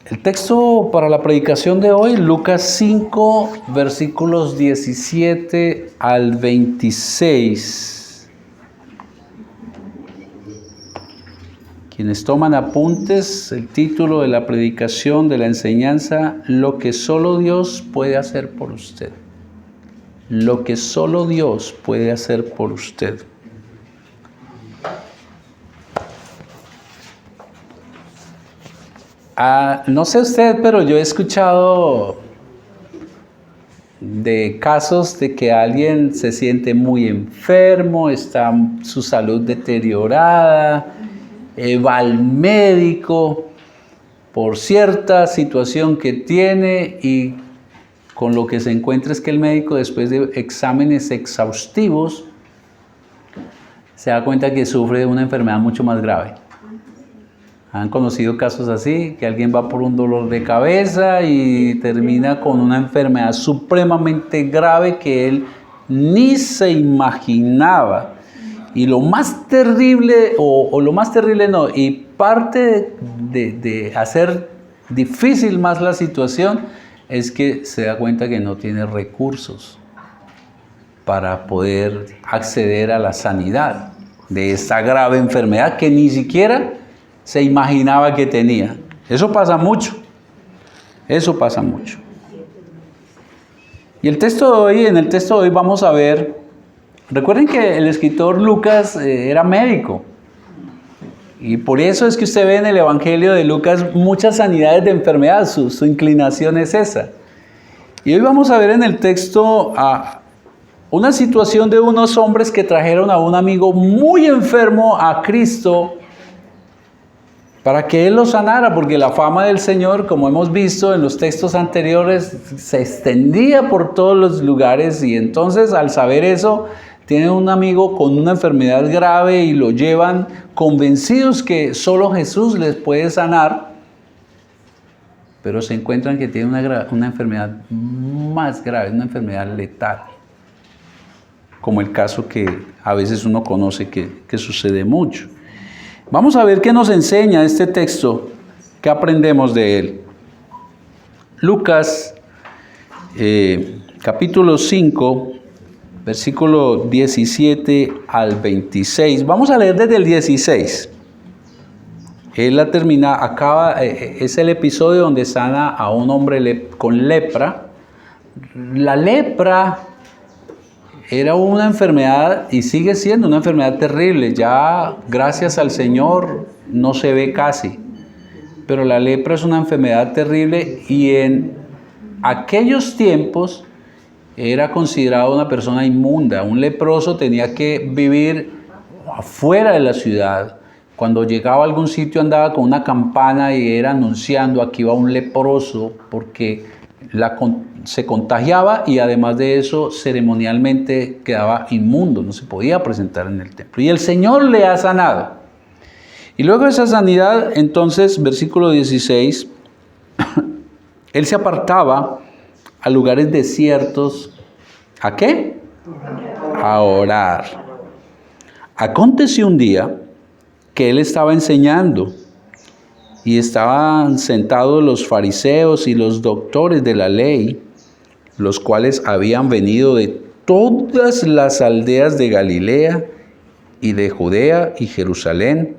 El texto para la predicación de hoy, Lucas 5, versículos 17 al 26. Quienes toman apuntes, el título de la predicación, de la enseñanza, lo que solo Dios puede hacer por usted. Lo que solo Dios puede hacer por usted. No sé usted, pero yo he escuchado de casos de que alguien se siente muy enfermo, está su salud deteriorada, va al médico por cierta situación que tiene y con lo que se encuentra es que el médico, después de exámenes exhaustivos, se da cuenta que sufre de una enfermedad mucho más grave. ¿Han conocido casos así? Que alguien va por un dolor de cabeza y termina con una enfermedad supremamente grave que él ni se imaginaba. Y lo más terrible, o lo más terrible no, y parte de hacer difícil más la situación, es que se da cuenta que no tiene recursos para poder acceder a la sanidad de esta grave enfermedad que ni siquiera se imaginaba que tenía. Eso pasa mucho. Eso pasa mucho. Y en el texto de hoy vamos a ver, recuerden que el escritor Lucas era médico. Y por eso es que usted ve en el Evangelio de Lucas muchas sanidades de enfermedad, su inclinación es esa. Y hoy vamos a ver en el texto una situación de unos hombres que trajeron a un amigo muy enfermo a Cristo para que Él lo sanara, porque la fama del Señor, como hemos visto en los textos anteriores, se extendía por todos los lugares y entonces al saber eso, tienen un amigo con una enfermedad grave y lo llevan convencidos que solo Jesús les puede sanar, pero se encuentran que tiene una enfermedad más grave, una enfermedad letal, como el caso que a veces uno conoce que sucede mucho. Vamos a ver qué nos enseña este texto, qué aprendemos de él. Lucas, capítulo 5, versículo 17 al 26. Vamos a leer desde el 16. Él es el episodio donde sana a un hombre con lepra. La lepra era una enfermedad y sigue siendo una enfermedad terrible. Ya, gracias al Señor, no se ve casi. Pero la lepra es una enfermedad terrible y en aquellos tiempos era considerado una persona inmunda. Un leproso tenía que vivir afuera de la ciudad. Cuando llegaba a algún sitio andaba con una campana y era anunciando aquí va un leproso porque se contagiaba y además de eso ceremonialmente quedaba inmundo, no se podía presentar en el templo. Y el Señor le ha sanado. Y luego de esa sanidad, entonces, versículo 16, Él se apartaba a lugares desiertos. ¿A qué? A orar. Aconteció un día que Él estaba enseñando y estaban sentados los fariseos y los doctores de la ley, los cuales habían venido de todas las aldeas de Galilea y de Judea y Jerusalén,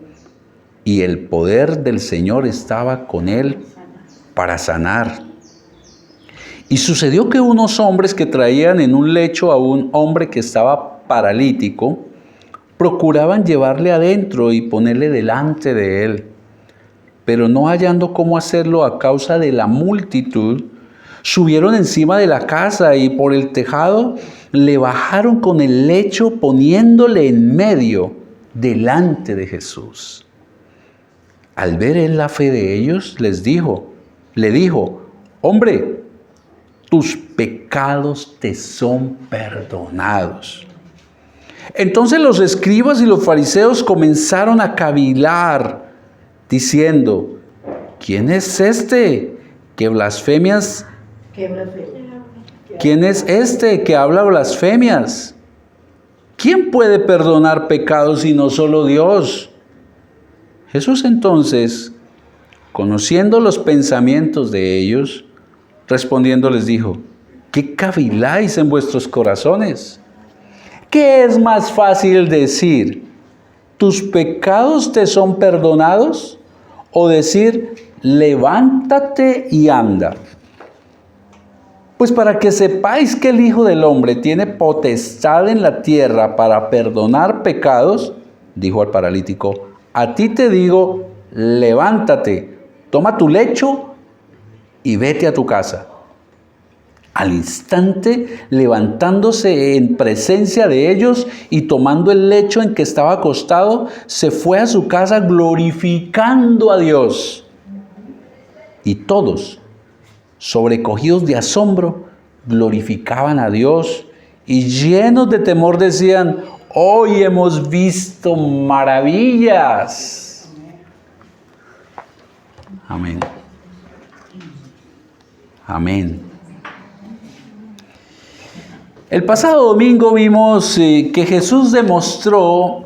y el poder del Señor estaba con Él para sanar. Y sucedió que unos hombres que traían en un lecho a un hombre que estaba paralítico, procuraban llevarle adentro y ponerle delante de Él. Pero no hallando cómo hacerlo a causa de la multitud, subieron encima de la casa y por el tejado le bajaron con el lecho poniéndole en medio delante de Jesús. Al ver Él la fe de ellos, le dijo, hombre, tus pecados te son perdonados. Entonces los escribas y los fariseos comenzaron a cavilar, diciendo, ¿quién es este que blasfemias? ¿Quién es este que habla blasfemias? ¿Quién puede perdonar pecados sino solo Dios? Jesús entonces, conociendo los pensamientos de ellos, respondiendo les dijo: ¿qué caviláis en vuestros corazones? ¿Qué es más fácil decir: tus pecados te son perdonados? ¿O decir: levántate y anda? Pues para que sepáis que el Hijo del Hombre tiene potestad en la tierra para perdonar pecados, dijo al paralítico: a ti te digo, levántate, toma tu lecho y vete a tu casa. Al instante, levantándose en presencia de ellos y tomando el lecho en que estaba acostado, se fue a su casa glorificando a Dios. Y todos, sobrecogidos de asombro, glorificaban a Dios y llenos de temor decían: hoy hemos visto maravillas. Amén. Amén. El pasado domingo vimos que Jesús demostró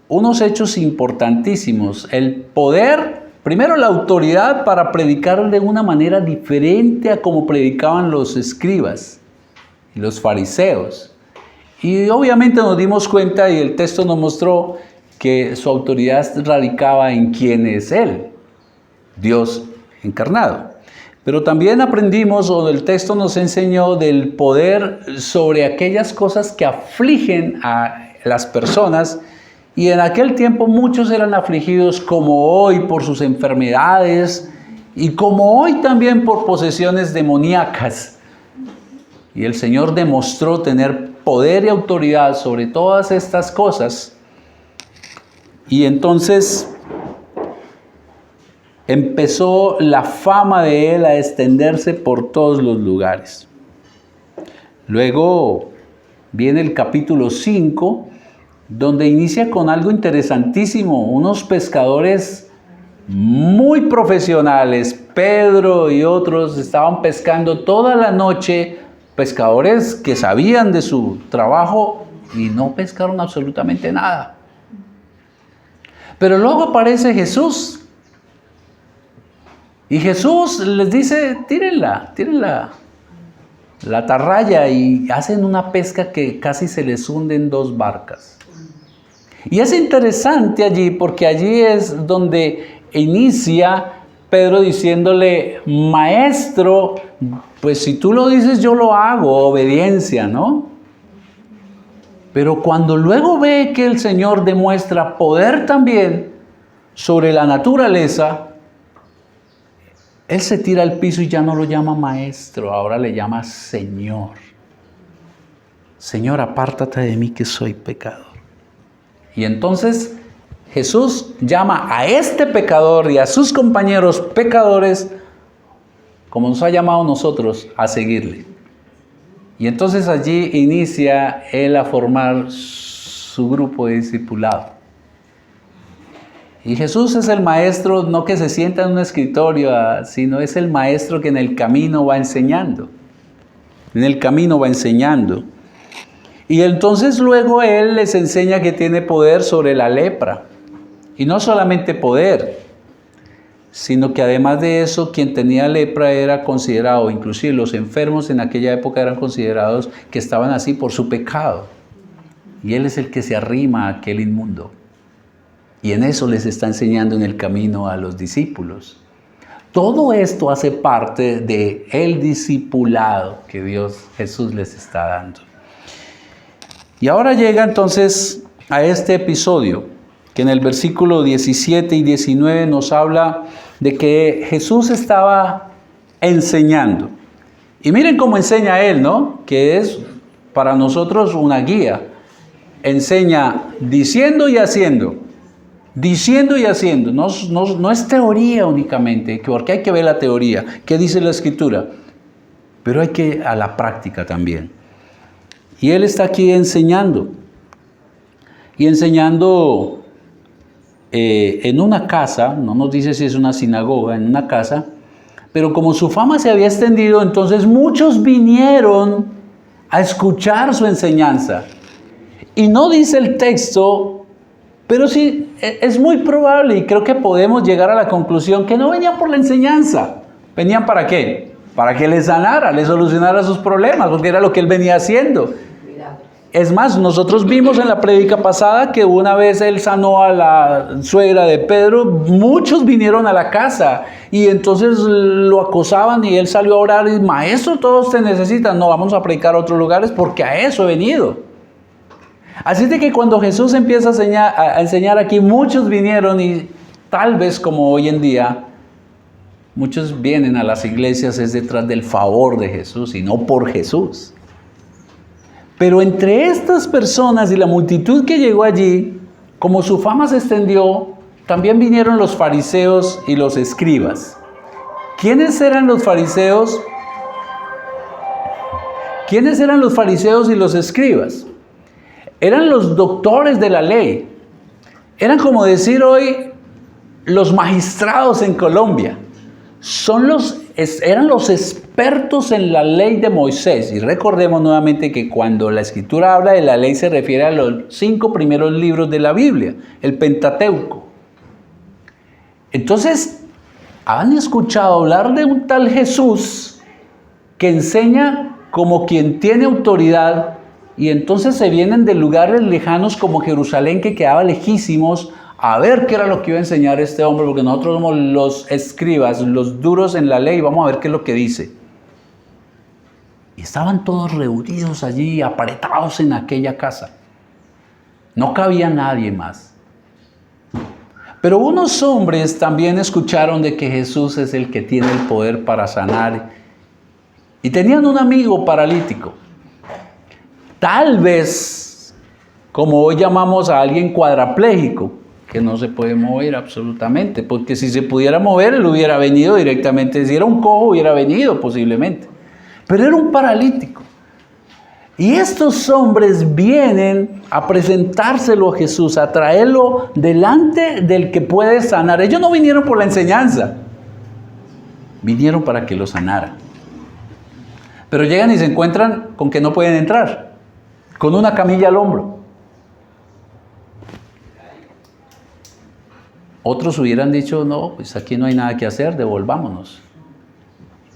unos hechos importantísimos. El poder, primero la autoridad para predicar de una manera diferente a como predicaban los escribas y los fariseos. Y obviamente nos dimos cuenta y el texto nos mostró que su autoridad radicaba en quién es Él, Dios encarnado. Pero también aprendimos, o el texto nos enseñó, del poder sobre aquellas cosas que afligen a las personas. Y en aquel tiempo muchos eran afligidos como hoy por sus enfermedades y como hoy también por posesiones demoníacas. Y el Señor demostró tener poder y autoridad sobre todas estas cosas. Y entonces empezó la fama de Él a extenderse por todos los lugares. Luego viene el capítulo 5, donde inicia con algo interesantísimo. Unos pescadores muy profesionales, Pedro y otros, estaban pescando toda la noche, pescadores que sabían de su trabajo y no pescaron absolutamente nada. Pero luego aparece Jesús. Y Jesús les dice: tírenla la atarraya, y hacen una pesca que casi se les hunden 2 barcas. Y es interesante allí porque allí es donde inicia Pedro diciéndole: maestro, pues si tú lo dices yo lo hago, obediencia, ¿no? Pero cuando luego ve que el Señor demuestra poder también sobre la naturaleza, Él se tira al piso y ya no lo llama maestro, ahora le llama Señor. Señor, apártate de mí que soy pecador. Y entonces Jesús llama a este pecador y a sus compañeros pecadores, como nos ha llamado a nosotros, a seguirle. Y entonces allí inicia Él a formar su grupo de discipulado. Y Jesús es el maestro, no que se sienta en un escritorio, sino es el maestro que en el camino va enseñando. En el camino va enseñando. Y entonces luego Él les enseña que tiene poder sobre la lepra. Y no solamente poder, sino que además de eso, quien tenía lepra era considerado, inclusive los enfermos en aquella época eran considerados que estaban así por su pecado. Y Él es el que se arrima a aquel inmundo. Y en eso les está enseñando en el camino a los discípulos. Todo esto hace parte del discipulado que Jesús les está dando. Y ahora llega entonces a este episodio, que en el versículo 17 y 19 nos habla de que Jesús estaba enseñando. Y miren cómo enseña Él, ¿no? Que es para nosotros una guía. Enseña diciendo y haciendo. Diciendo y haciendo. No es teoría únicamente, porque hay que ver la teoría. ¿Qué dice la Escritura? Pero hay que a la práctica también. Y Él está aquí enseñando. Y enseñando en una casa, no nos dice si es una sinagoga, en una casa, pero como su fama se había extendido, entonces muchos vinieron a escuchar su enseñanza. Y no dice el texto Pero sí, es muy probable y creo que podemos llegar a la conclusión que no venían por la enseñanza. ¿Venían para qué? Para que le sanara, le solucionara sus problemas, porque era lo que él venía haciendo. Es más, nosotros vimos en la prédica pasada que una vez él sanó a la suegra de Pedro, muchos vinieron a la casa y entonces lo acosaban y él salió a orar y maestro, todos te necesitan, no vamos a predicar a otros lugares porque a eso he venido. Así de que cuando Jesús empieza a enseñar aquí, muchos vinieron y tal vez como hoy en día, muchos vienen a las iglesias es detrás del favor de Jesús y no por Jesús. Pero entre estas personas y la multitud que llegó allí, como su fama se extendió, también vinieron los fariseos y los escribas. ¿Quiénes eran los fariseos? ¿Quiénes eran los fariseos y los escribas? Eran los doctores de la ley. Eran como decir hoy los magistrados en Colombia. Eran los expertos en la ley de Moisés. Y recordemos nuevamente que cuando la Escritura habla de la ley se refiere a los 5 primeros libros de la Biblia, el Pentateuco. Entonces, ¿han escuchado hablar de un tal Jesús que enseña como quien tiene autoridad? Y entonces se vienen de lugares lejanos como Jerusalén, que quedaba lejísimos, a ver qué era lo que iba a enseñar este hombre, porque nosotros somos los escribas, los duros en la ley, vamos a ver qué es lo que dice. Y estaban todos reunidos allí, apretados en aquella casa. No cabía nadie más. Pero unos hombres también escucharon de que Jesús es el que tiene el poder para sanar. Y tenían un amigo paralítico. Tal vez, como hoy llamamos a alguien cuadraplégico, que no se puede mover absolutamente, porque si se pudiera mover, él hubiera venido directamente. Si era un cojo, hubiera venido posiblemente. Pero era un paralítico. Y estos hombres vienen a presentárselo a Jesús, a traerlo delante del que puede sanar. Ellos no vinieron por la enseñanza, vinieron para que lo sanara. Pero llegan y se encuentran con que no pueden entrar, con una camilla al hombro. Otros hubieran dicho, no, pues aquí no hay nada que hacer, devolvámonos.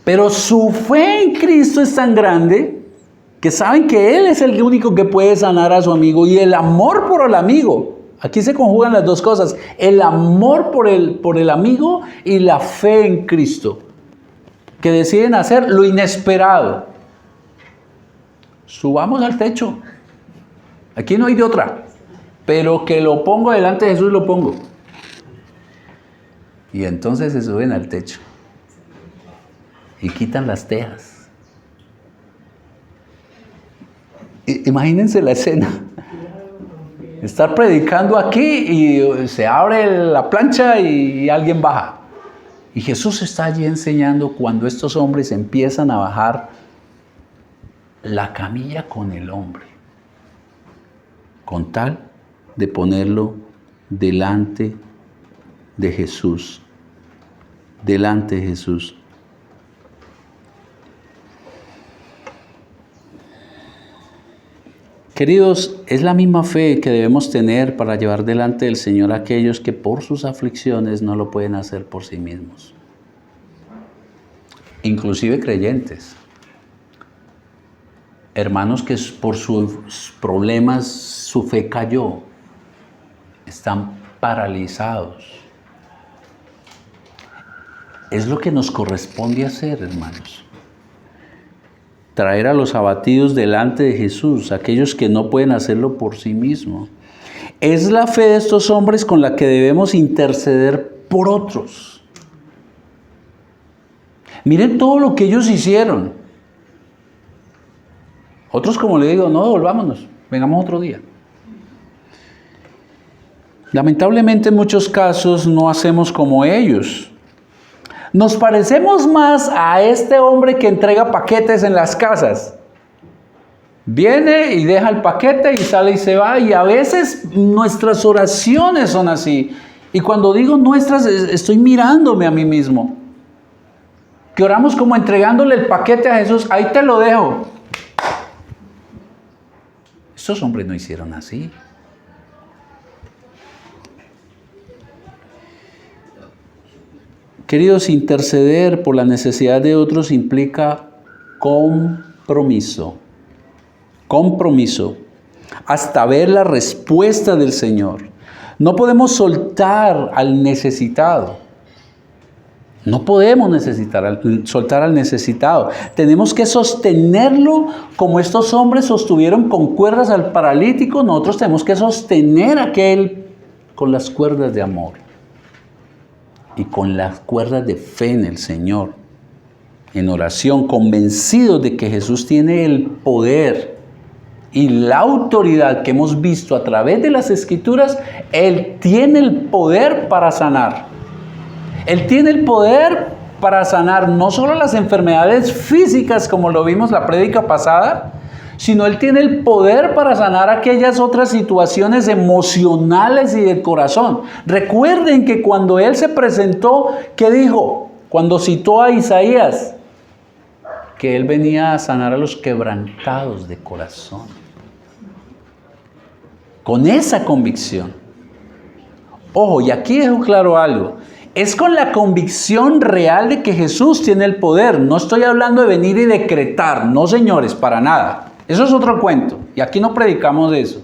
Pero su fe en Cristo es tan grande que saben que Él es el único que puede sanar a su amigo. Y el amor por el amigo, aquí se conjugan las dos cosas, el amor por el amigo y la fe en Cristo, que deciden hacer lo inesperado. Subamos al techo, aquí no hay de otra, pero que lo pongo delante de Jesús, lo pongo. Y entonces se suben al techo y quitan las tejas. Imagínense la escena. Estar predicando aquí y se abre la plancha y alguien baja. Y Jesús está allí enseñando cuando estos hombres empiezan a bajar la camilla con el hombre, con tal de ponerlo delante de Jesús. Delante de Jesús. Queridos, es la misma fe que debemos tener para llevar delante del Señor a aquellos que por sus aflicciones no lo pueden hacer por sí mismos. Inclusive creyentes. Hermanos que por sus problemas su fe cayó. Están paralizados. Es lo que nos corresponde hacer, hermanos. Traer a los abatidos delante de Jesús, aquellos que no pueden hacerlo por sí mismos. Es la fe de estos hombres con la que debemos interceder por otros. Miren todo lo que ellos hicieron. Otros, como le digo, no, volvámonos, vengamos otro día. Lamentablemente en muchos casos no hacemos como ellos. Nos parecemos más a este hombre que entrega paquetes en las casas. Viene y deja el paquete y sale y se va. Y a veces nuestras oraciones son así. Y cuando digo nuestras, estoy mirándome a mí mismo. Que oramos como entregándole el paquete a Jesús. Ahí te lo dejo. Estos hombres no hicieron así. Queridos, interceder por la necesidad de otros implica compromiso. Compromiso. Hasta ver la respuesta del Señor. No podemos soltar al necesitado. No podemos soltar al necesitado. Tenemos que sostenerlo como estos hombres sostuvieron con cuerdas al paralítico. Nosotros tenemos que sostener a aquel con las cuerdas de amor y con las cuerdas de fe en el Señor. En oración, convencidos de que Jesús tiene el poder y la autoridad que hemos visto a través de las Escrituras. Él tiene el poder para sanar. Él tiene el poder para sanar no solo las enfermedades físicas, como lo vimos la prédica pasada, sino Él tiene el poder para sanar aquellas otras situaciones emocionales y del corazón. Recuerden que cuando Él se presentó, ¿qué dijo? Cuando citó a Isaías, que Él venía a sanar a los quebrantados de corazón. Con esa convicción. Ojo, y aquí dejo claro algo. Es con la convicción real de que Jesús tiene el poder. No estoy hablando de venir y decretar. No, señores, para nada. Eso es otro cuento. Y aquí no predicamos de eso.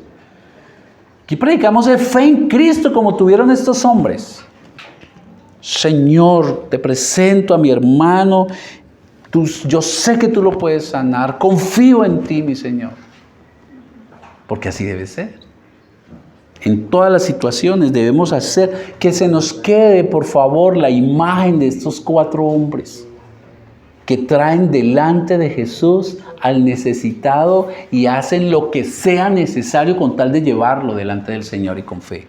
Aquí predicamos de fe en Cristo como tuvieron estos hombres. Señor, te presento a mi hermano. Yo sé que tú lo puedes sanar. Confío en ti, mi Señor. Porque así debe ser. En todas las situaciones debemos hacer que se nos quede, por favor, la imagen de estos 4 hombres que traen delante de Jesús al necesitado y hacen lo que sea necesario con tal de llevarlo delante del Señor y con fe.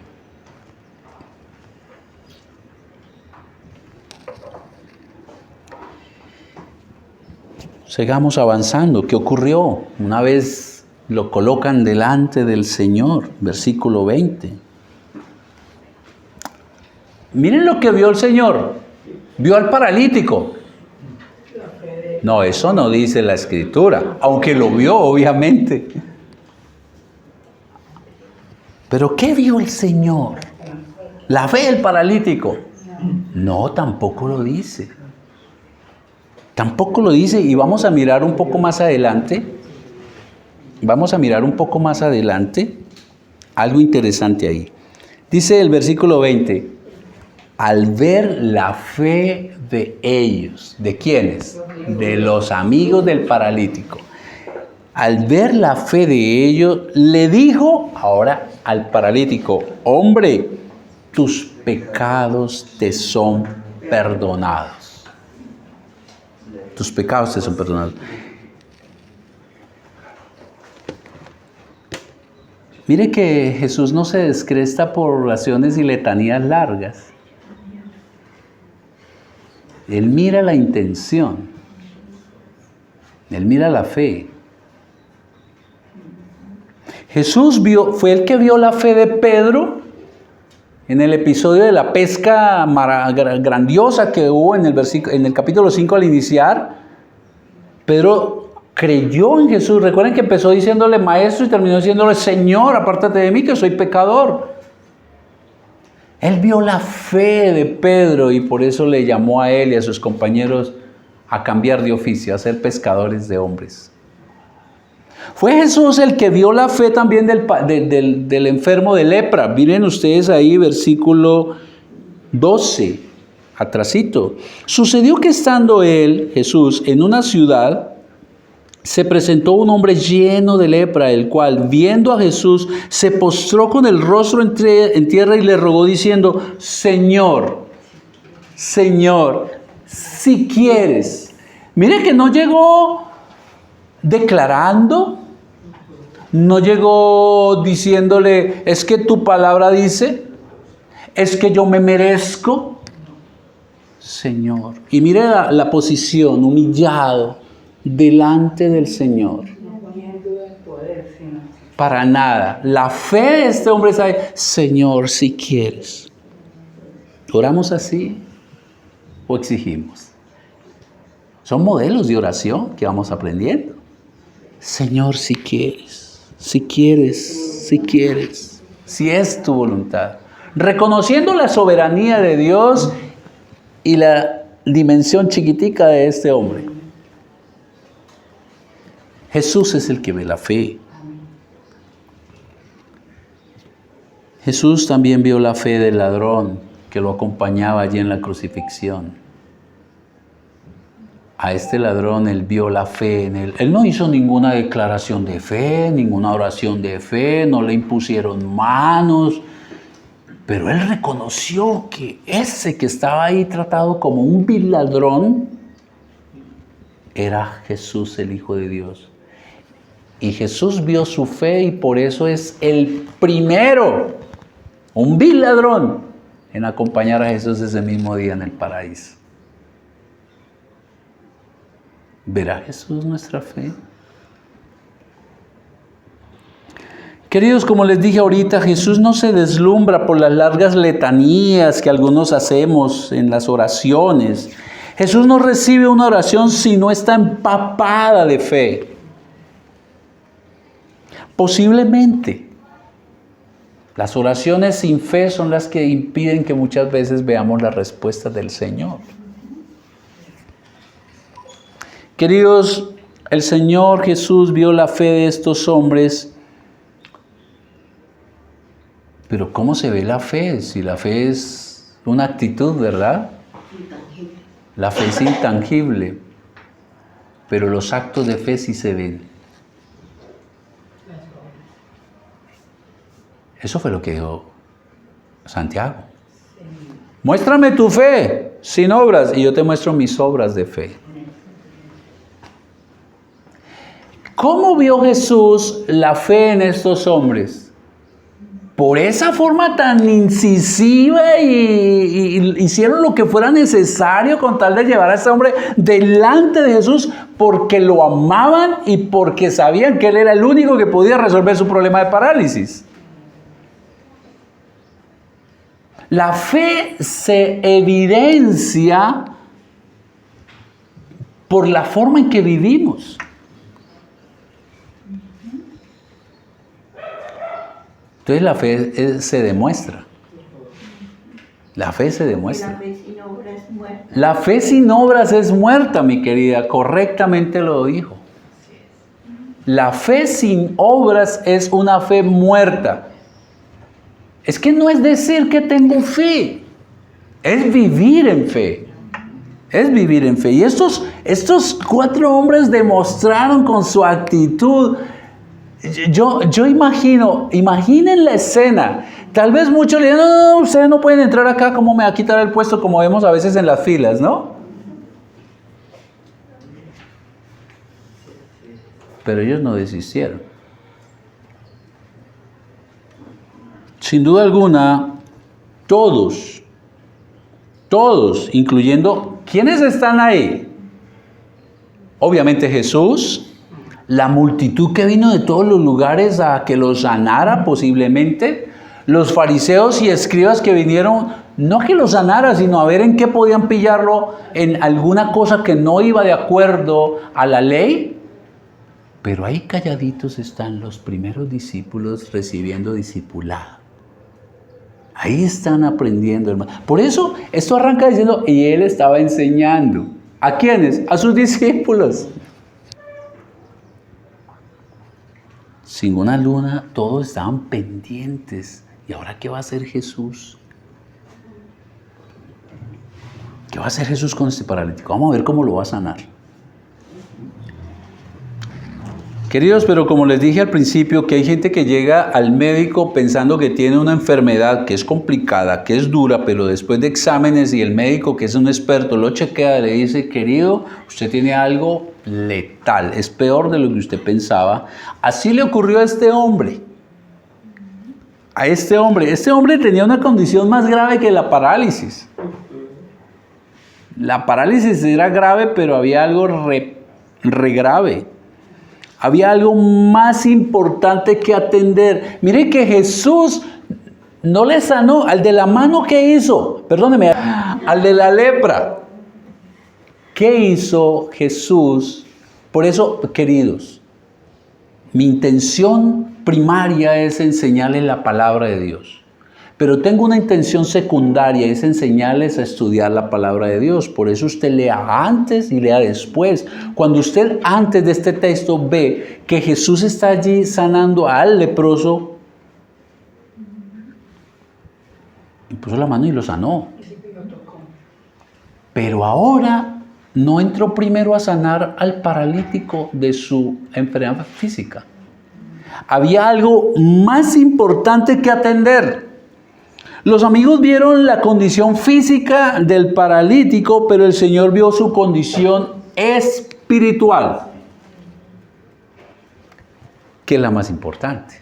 Sigamos avanzando. ¿Qué ocurrió? Una vez lo colocan delante del Señor, versículo 20. Miren lo que vio el Señor. Vio al paralítico. No, eso no dice la Escritura, aunque lo vio, obviamente. ¿Pero qué vio el Señor? ¿La fe del paralítico? No, tampoco lo dice. Tampoco lo dice, y vamos a mirar un poco más adelante. Vamos a mirar un poco más adelante algo interesante ahí. Dice el versículo 20, al ver la fe de ellos, ¿de quiénes? De los amigos del paralítico. Al ver la fe de ellos, le dijo ahora al paralítico, hombre, tus pecados te son perdonados. Tus pecados te son perdonados. Mire que Jesús no se descresta por oraciones y letanías largas. Él mira la intención. Él mira la fe. Jesús fue el que vio la fe de Pedro en el episodio de la pesca grandiosa que hubo en el capítulo 5 al iniciar. Pedro creyó en Jesús. Recuerden que empezó diciéndole maestro y terminó diciéndole Señor, apártate de mí que soy pecador. Él vio la fe de Pedro y por eso le llamó a él y a sus compañeros a cambiar de oficio, a ser pescadores de hombres. Fue Jesús el que vio la fe también del enfermo de lepra. Miren ustedes ahí versículo 12, atrasito. Sucedió que estando él, Jesús, en una ciudad, se presentó un hombre lleno de lepra, el cual, viendo a Jesús, se postró con el rostro en tierra y le rogó diciendo, Señor, si quieres. Mire que no llegó declarando, no llegó diciéndole, es que tu palabra dice, es que yo me merezco. Señor. Y mire la posición, humillado delante del Señor. Para nada. La fe de este hombre es, Señor, si quieres. ¿Oramos así o exigimos? Son modelos de oración que vamos aprendiendo. Señor, si quieres, si es tu voluntad. Reconociendo la soberanía de Dios y la dimensión chiquitica de este hombre. Jesús es el que ve la fe. Jesús también vio la fe del ladrón que lo acompañaba allí en la crucifixión. A este ladrón él vio la fe en él. Él no hizo ninguna declaración de fe, ninguna oración de fe, no le impusieron manos, pero él reconoció que ese que estaba ahí tratado como un vil ladrón era Jesús, el Hijo de Dios. Y Jesús vio su fe y por eso es el primero, un vil ladrón, en acompañar a Jesús ese mismo día en el paraíso. ¿Verá Jesús nuestra fe? Queridos, como les dije ahorita, Jesús no se deslumbra por las largas letanías que algunos hacemos en las oraciones. Jesús no recibe una oración si no está empapada de fe. Posiblemente, las oraciones sin fe son las que impiden que muchas veces veamos la respuesta del Señor. Queridos, el Señor Jesús vio la fe de estos hombres, pero ¿cómo se ve la fe? Si la fe es una actitud, ¿verdad? Intangible. La fe es intangible, pero los actos de fe sí se ven. Eso fue lo que dijo Santiago. Muéstrame tu fe sin obras y yo te muestro mis obras de fe. ¿Cómo vio Jesús la fe en estos hombres? Por esa forma tan incisiva y hicieron lo que fuera necesario con tal de llevar a ese hombre delante de Jesús porque lo amaban y porque sabían que él era el único que podía resolver su problema de parálisis. La fe se evidencia por la forma en que vivimos. Entonces la fe se demuestra. La fe se demuestra. La fe sin obras es muerta. La fe sin obras es muerta, mi querida. Correctamente lo dijo. La fe sin obras es una fe muerta. Es que no es decir que tengo fe, es vivir en fe. Es vivir en fe. Y estos 4 hombres demostraron con su actitud. Yo imaginen la escena. Tal vez muchos le digan, no, ustedes no pueden entrar acá, ¿cómo me va a quitar el puesto? Como vemos a veces en las filas, ¿no? Pero ellos no desistieron. Sin duda alguna, todos, incluyendo, ¿quiénes están ahí? Obviamente Jesús, la multitud que vino de todos los lugares a que los sanara posiblemente, los fariseos y escribas que vinieron, no a que los sanara, sino a ver en qué podían pillarlo en alguna cosa que no iba de acuerdo a la ley. Pero ahí calladitos están los primeros discípulos recibiendo discipulado. Ahí están aprendiendo, hermano. Por eso, esto arranca diciendo, y él estaba enseñando. ¿A quiénes? A sus discípulos. Sin una luna, todos estaban pendientes. ¿Y ahora qué va a hacer Jesús? ¿Qué va a hacer Jesús con este paralítico? Vamos a ver cómo lo va a sanar. Queridos, pero como les dije al principio, que hay gente que llega al médico pensando que tiene una enfermedad que es complicada, que es dura, pero después de exámenes y el médico, que es un experto, lo chequea y le dice, querido, usted tiene algo letal, es peor de lo que usted pensaba. Así le ocurrió a este hombre. Este hombre tenía una condición más grave que la parálisis. La parálisis era grave, pero había algo re grave. Había algo más importante que atender. Mire que Jesús no le sanó al de la mano. ¿Qué hizo? Perdóneme, al de la lepra. ¿Qué hizo Jesús? Por eso, queridos, mi intención primaria es enseñarles la palabra de Dios. pero tengo una intención secundaria, es enseñarles a estudiar la palabra de Dios. Por eso usted lea antes y lea después. Cuando usted antes de este texto ve que Jesús está allí sanando al leproso, y puso la mano y lo sanó. Pero ahora no entró primero a sanar al paralítico de su enfermedad física. Había algo más importante que atender. Los amigos vieron la condición física del paralítico, pero el Señor vio su condición espiritual, que es la más importante.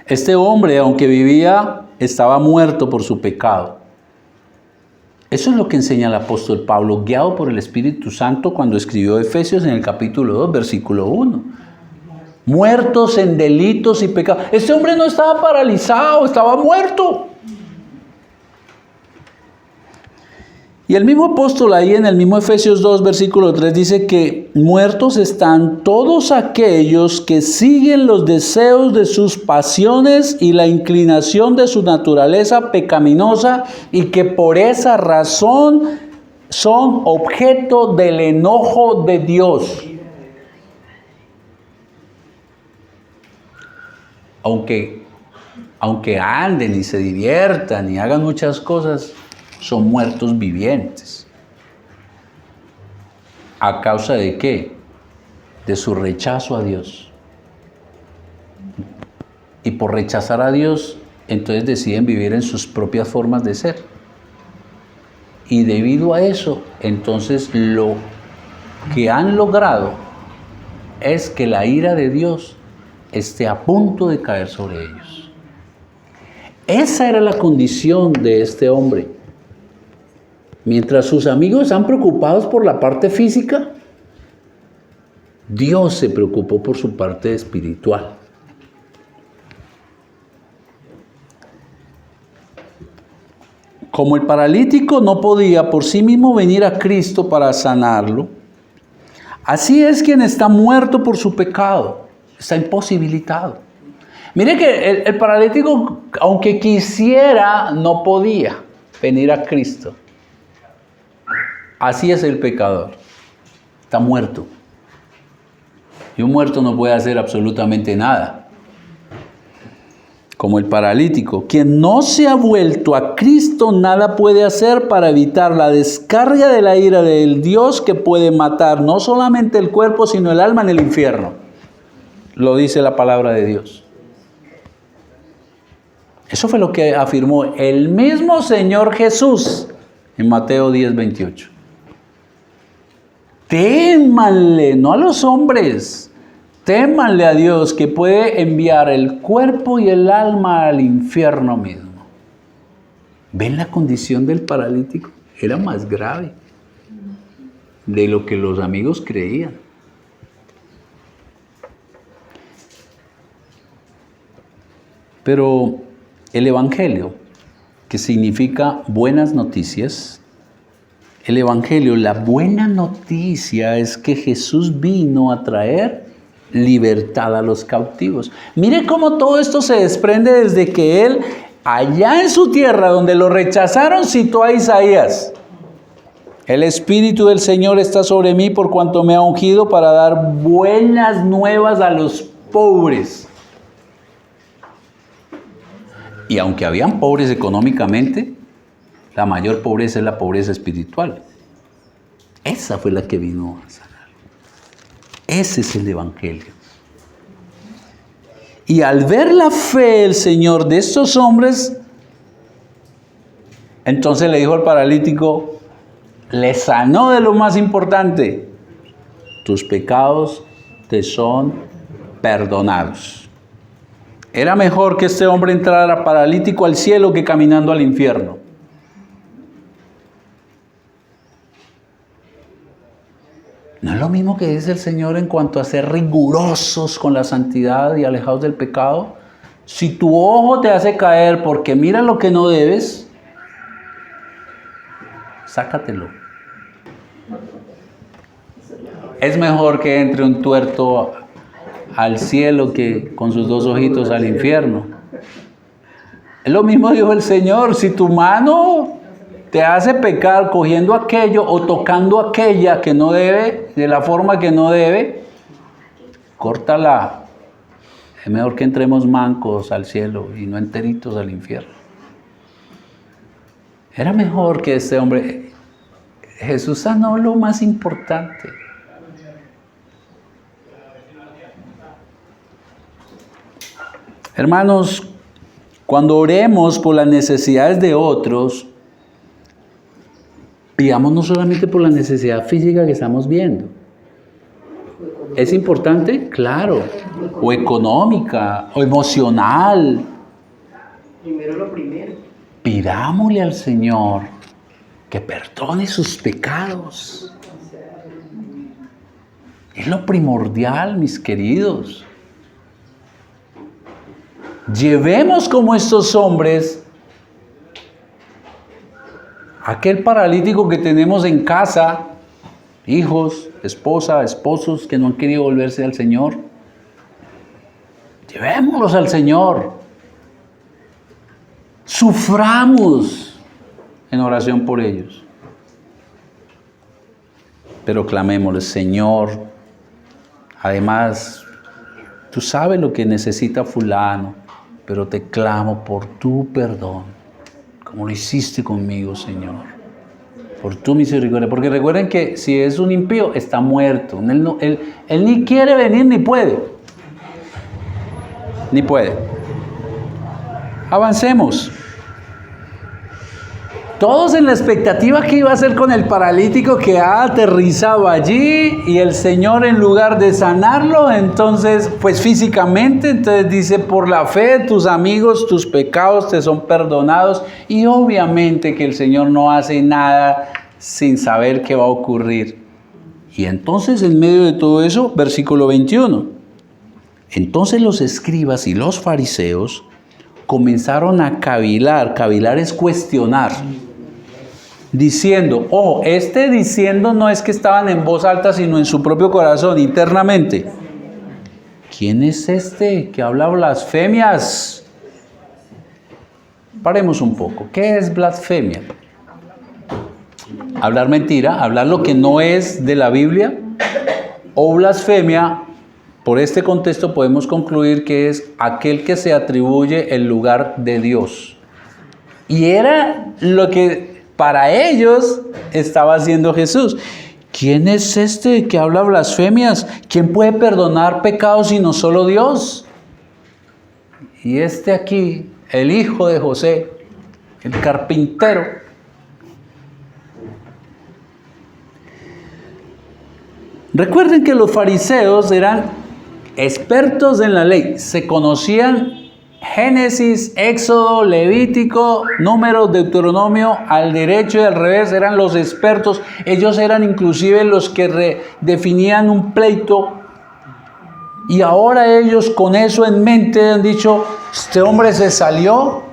Este hombre, aunque vivía, estaba muerto por su pecado. Eso es lo que enseña el apóstol Pablo, guiado por el Espíritu Santo, cuando escribió Efesios en el capítulo 2, versículo 1. Muertos en delitos y pecados. Este hombre no estaba paralizado, estaba muerto. Y el mismo apóstol ahí en el mismo Efesios 2, versículo 3 dice que muertos están todos aquellos que siguen los deseos de sus pasiones y la inclinación de su naturaleza pecaminosa y que por esa razón son objeto del enojo de Dios. Aunque anden y se diviertan y hagan muchas cosas, son muertos vivientes. ¿A causa de qué? De su rechazo a Dios. Y por rechazar a Dios, entonces deciden vivir en sus propias formas de ser. Y debido a eso, entonces lo que han logrado es que la ira de Dios esté a punto de caer sobre ellos. Esa era la condición de este hombre. Mientras sus amigos están preocupados por la parte física, Dios se preocupó por su parte espiritual. Como el paralítico no podía por sí mismo venir a Cristo para sanarlo, así es quien está muerto por su pecado, está imposibilitado. Mire que el paralítico, aunque quisiera, no podía venir a Cristo. Así es el pecador, está muerto. Y un muerto no puede hacer absolutamente nada. Como el paralítico, quien no se ha vuelto a Cristo, nada puede hacer para evitar la descarga de la ira del Dios que puede matar no solamente el cuerpo, sino el alma en el infierno. Lo dice la palabra de Dios. Eso fue lo que afirmó el mismo Señor Jesús en Mateo 10:28. Témanle, no a los hombres, témanle a Dios que puede enviar el cuerpo y el alma al infierno mismo. ¿Ven la condición del paralítico? Era más grave de lo que los amigos creían. Pero el Evangelio, que significa buenas noticias, el Evangelio, la buena noticia es que Jesús vino a traer libertad a los cautivos. Mire cómo todo esto se desprende desde que Él, allá en su tierra donde lo rechazaron, citó a Isaías. El Espíritu del Señor está sobre mí por cuanto me ha ungido para dar buenas nuevas a los pobres. Y aunque habían pobres económicamente, la mayor pobreza es la pobreza espiritual. Esa fue la que vino a sanar. Ese es el Evangelio. Y al ver la fe del Señor de estos hombres, entonces le dijo al paralítico, le sanó de lo más importante: tus pecados te son perdonados. Era mejor que este hombre entrara paralítico al cielo que caminando al infierno. ¿No es lo mismo que dice el Señor en cuanto a ser rigurosos con la santidad y alejados del pecado? Si tu ojo te hace caer porque mira lo que no debes, sácatelo. Es mejor que entre un tuerto al cielo que con sus 2 ojitos al infierno. Es lo mismo dijo el Señor, si tu mano te hace pecar cogiendo aquello o tocando aquella que no debe, de la forma que no debe, córtala. Es mejor que entremos mancos al cielo y no enteritos al infierno. Era mejor que este hombre. Jesús sanó lo más importante. Hermanos, cuando oremos por las necesidades de otros, pidamos no solamente por la necesidad física que estamos viendo. ¿Es importante? Claro. O económica, o emocional. Primero lo primero. Pidámosle al Señor que perdone sus pecados. Es lo primordial, mis queridos. Llevemos como estos hombres aquel paralítico que tenemos en casa, hijos, esposa, esposos que no han querido volverse al Señor. Llevémoslos al Señor. Suframos en oración por ellos. Pero clamémosle, Señor, además, tú sabes lo que necesita fulano, pero te clamo por tu perdón, como lo hiciste conmigo, Señor, por tu misericordia. Porque recuerden que si es un impío, está muerto. Él ni quiere venir ni puede. Ni puede. Avancemos. Todos en la expectativa que iba a hacer con el paralítico que ha aterrizado allí, y el Señor, en lugar de sanarlo, entonces, pues físicamente, entonces dice, por la fe de tus amigos, tus pecados te son perdonados. Y obviamente que el Señor no hace nada sin saber qué va a ocurrir. Y entonces, en medio de todo eso, versículo 21. Entonces los escribas y los fariseos comenzaron a cavilar. Cavilar es cuestionar. Diciendo, diciendo no es que estaban en voz alta, sino en su propio corazón, internamente. ¿Quién es este que habla blasfemias? Paremos un poco. ¿Qué es blasfemia? Hablar mentira, hablar lo que no es de la Biblia. O blasfemia, por este contexto podemos concluir que es aquel que se atribuye el lugar de Dios. Y era lo que para ellos estaba haciendo Jesús. ¿Quién es este que habla blasfemias? ¿Quién puede perdonar pecados sino solo Dios? Y este aquí, el hijo de José, el carpintero. Recuerden que los fariseos eran expertos en la ley, se conocían Génesis, Éxodo, Levítico, Números, Deuteronomio, al derecho y al revés, eran los expertos. Ellos eran inclusive los que definían un pleito. Y ahora ellos, con eso en mente, han dicho, este hombre se salió,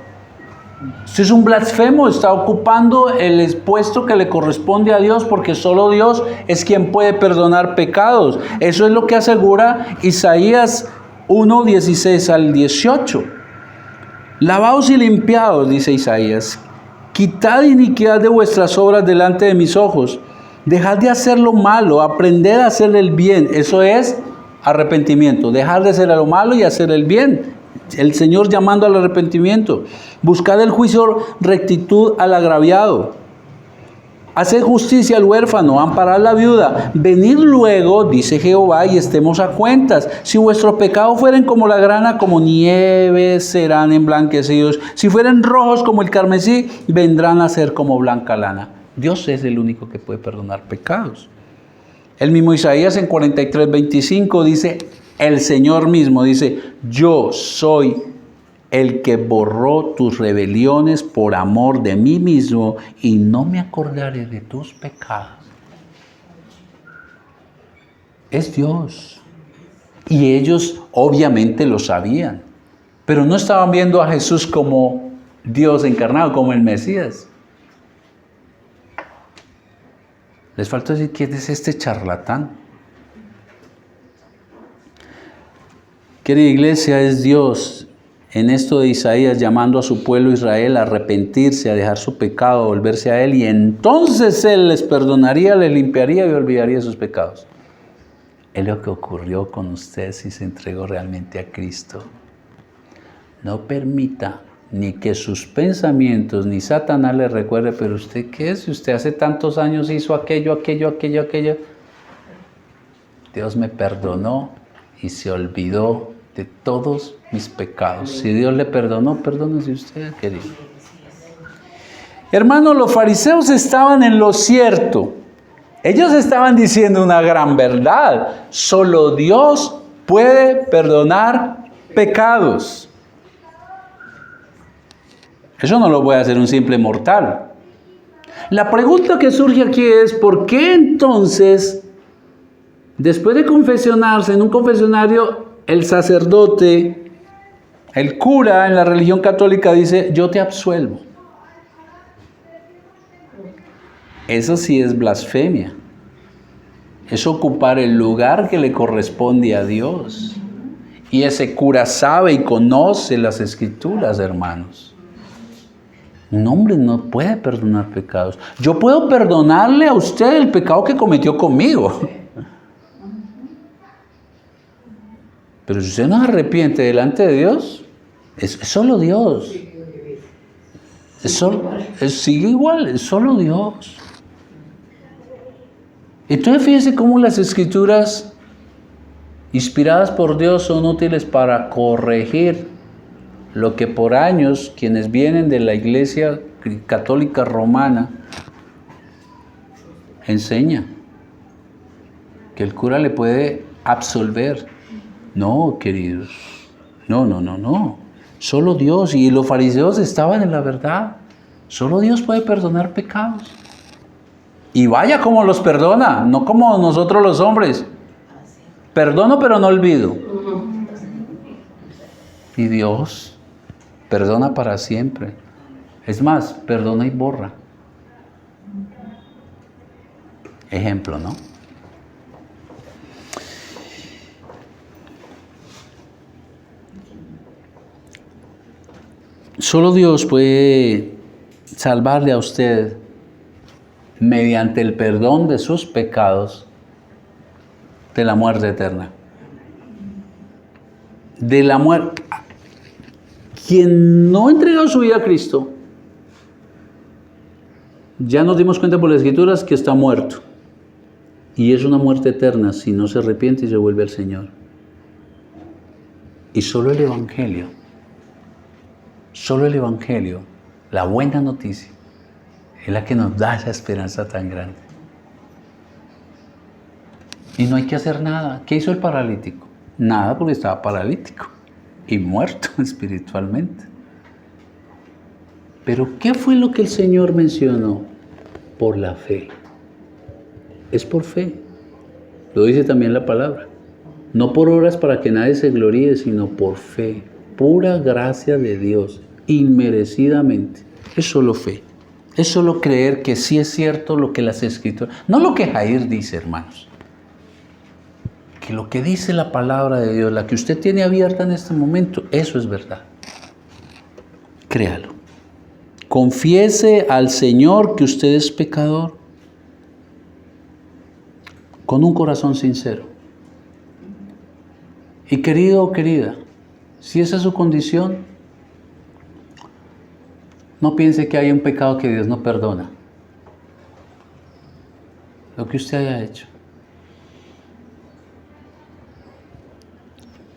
este es un blasfemo, está ocupando el puesto que le corresponde a Dios, porque solo Dios es quien puede perdonar pecados. Eso es lo que asegura Isaías 1, 16 al 18. Lavaos y limpiaos, dice Isaías, quitad iniquidad de vuestras obras delante de mis ojos, dejad de hacer lo malo, aprended a hacer el bien. Eso es arrepentimiento, dejar de hacer lo malo y hacer el bien. El Señor llamando al arrepentimiento. Buscad el juicio, rectitud al agraviado. Haced justicia al huérfano, amparad la viuda. Venid luego, dice Jehová, y estemos a cuentas. Si vuestros pecados fueren como la grana, como nieve serán emblanquecidos. Si fueren rojos como el carmesí, vendrán a ser como blanca lana. Dios es el único que puede perdonar pecados. El mismo Isaías en 43:25 dice, el Señor mismo dice, yo soy el que borró tus rebeliones por amor de mí mismo, y no me acordaré de tus pecados. Es Dios. Y ellos obviamente lo sabían, pero no estaban viendo a Jesús como Dios encarnado, como el Mesías. Les falta decir, ¿quién es este charlatán? Querida iglesia, es Dios en esto de Isaías llamando a su pueblo Israel a arrepentirse, a dejar su pecado, a volverse a Él, y entonces Él les perdonaría, les limpiaría y olvidaría sus pecados. Es lo que ocurrió con usted si se entregó realmente a Cristo. No permita ni que sus pensamientos, ni Satanás le recuerde, pero usted qué es, si usted hace tantos años hizo aquello. Dios me perdonó y se olvidó de todos mis pecados. Si Dios le perdonó, perdónese usted, querido. Hermanos, los fariseos estaban en lo cierto. Ellos estaban diciendo una gran verdad. Solo Dios puede perdonar pecados. Eso no lo puede hacer un simple mortal. La pregunta que surge aquí es, ¿por qué entonces, después de confesionarse en un confesionario, el sacerdote, el cura en la religión católica dice, yo te absuelvo? Eso sí es blasfemia. Es ocupar el lugar que le corresponde a Dios. Y ese cura sabe y conoce las Escrituras, hermanos. Un hombre no puede perdonar pecados. Yo puedo perdonarle a usted el pecado que cometió conmigo. Pero si usted no se arrepiente delante de Dios, es solo Dios. Sigue igual, es solo Dios. Entonces fíjese cómo las Escrituras inspiradas por Dios son útiles para corregir lo que por años quienes vienen de la Iglesia Católica Romana enseñan. Que el cura le puede absolver. No, queridos. No. Solo Dios. Y los fariseos estaban en la verdad. Solo Dios puede perdonar pecados. Y vaya como los perdona, no como nosotros los hombres. Perdono pero no olvido. Y Dios perdona para siempre. Es más, perdona y borra. Ejemplo, ¿no? Solo Dios puede salvarle a usted mediante el perdón de sus pecados de la muerte eterna. De la muerte. Quien no ha entregado su vida a Cristo, ya nos dimos cuenta por las Escrituras que está muerto. Y es una muerte eterna si no se arrepiente y se vuelve al Señor. Y solo el Evangelio, la buena noticia, es la que nos da esa esperanza tan grande. Y no hay que hacer nada. ¿Qué hizo el paralítico? Nada, porque estaba paralítico y muerto espiritualmente. Pero ¿qué fue lo que el Señor mencionó? Por la fe. Es por fe. Lo dice también la palabra. No por obras para que nadie se gloríe, sino por fe. Pura gracia de Dios, inmerecidamente. Es solo fe. Es solo creer que sí es cierto lo que las Escrituras... No lo que Jair dice, hermanos. Que lo que dice la palabra de Dios, la que usted tiene abierta en este momento, eso es verdad. Créalo. Confiese al Señor que usted es pecador con un corazón sincero. Y querido o querida, si esa es su condición, no piense que hay un pecado que Dios no perdona. Lo que usted haya hecho.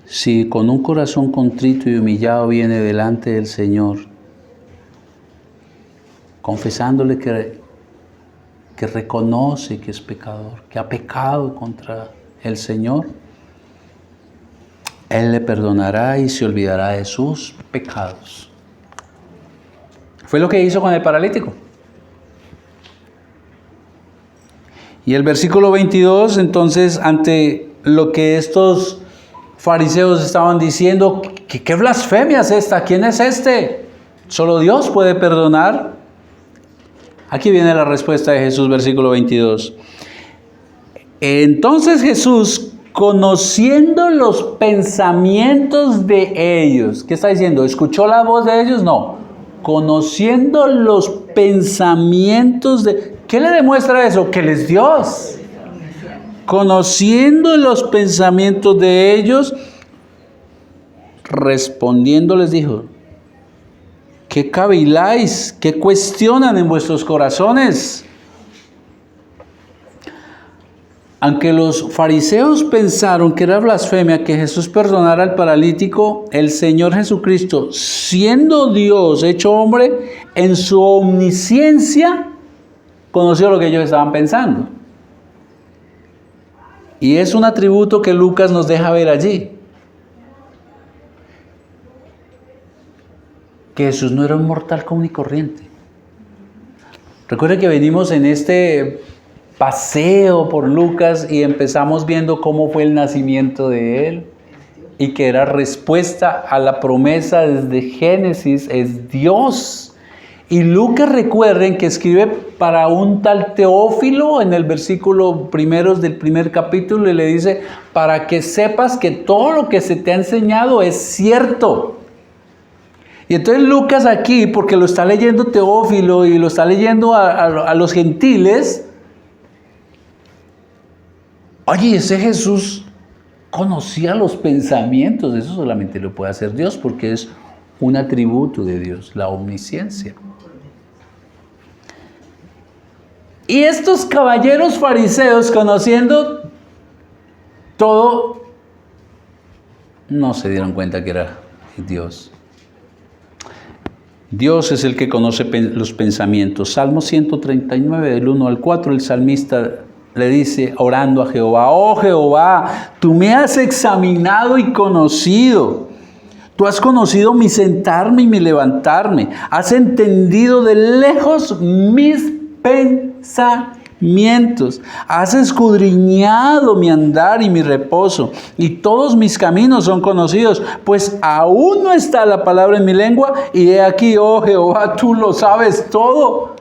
Si con un corazón contrito y humillado viene delante del Señor, confesándole que reconoce que es pecador, que ha pecado contra el Señor, Él le perdonará y se olvidará de sus pecados. Fue lo que hizo con el paralítico. Y el versículo 22, entonces, ante lo que estos fariseos estaban diciendo, ¿qué blasfemia es esta? ¿Quién es este? Solo Dios puede perdonar. Aquí viene la respuesta de Jesús, versículo 22. Entonces Jesús, conociendo los pensamientos de ellos. ¿Qué está diciendo? ¿Escuchó la voz de ellos? No. Conociendo los pensamientos de... ¿Qué le demuestra eso? Que Él es Dios. Conociendo los pensamientos de ellos, respondiendo les dijo: ¿qué caviláis? ¿Qué cuestionan en vuestros corazones? Aunque los fariseos pensaron que era blasfemia que Jesús perdonara al paralítico, el Señor Jesucristo, siendo Dios hecho hombre, en su omnisciencia, conoció lo que ellos estaban pensando. Y es un atributo que Lucas nos deja ver allí. Que Jesús no era un mortal común y corriente. Recuerde que venimos en este paseo por Lucas y empezamos viendo cómo fue el nacimiento de Él y que era respuesta a la promesa desde Génesis, es Dios. Y Lucas, recuerden que escribe para un tal Teófilo en el versículo primero del primer capítulo y le dice: para que sepas que todo lo que se te ha enseñado es cierto. Y entonces Lucas aquí, porque lo está leyendo Teófilo y lo está leyendo a los gentiles, oye, ese Jesús conocía los pensamientos. Eso solamente lo puede hacer Dios, porque es un atributo de Dios, la omnisciencia. Y estos caballeros fariseos, conociendo todo, no se dieron cuenta que era Dios. Dios es el que conoce los pensamientos. Salmo 139, del 1 al 4, el salmista le dice, orando a Jehová: oh Jehová, tú me has examinado y conocido. Tú has conocido mi sentarme y mi levantarme. Has entendido de lejos mis pensamientos. Has escudriñado mi andar y mi reposo. Y todos mis caminos son conocidos. Pues aún no está la palabra en mi lengua. Y he aquí, oh Jehová, tú lo sabes todo.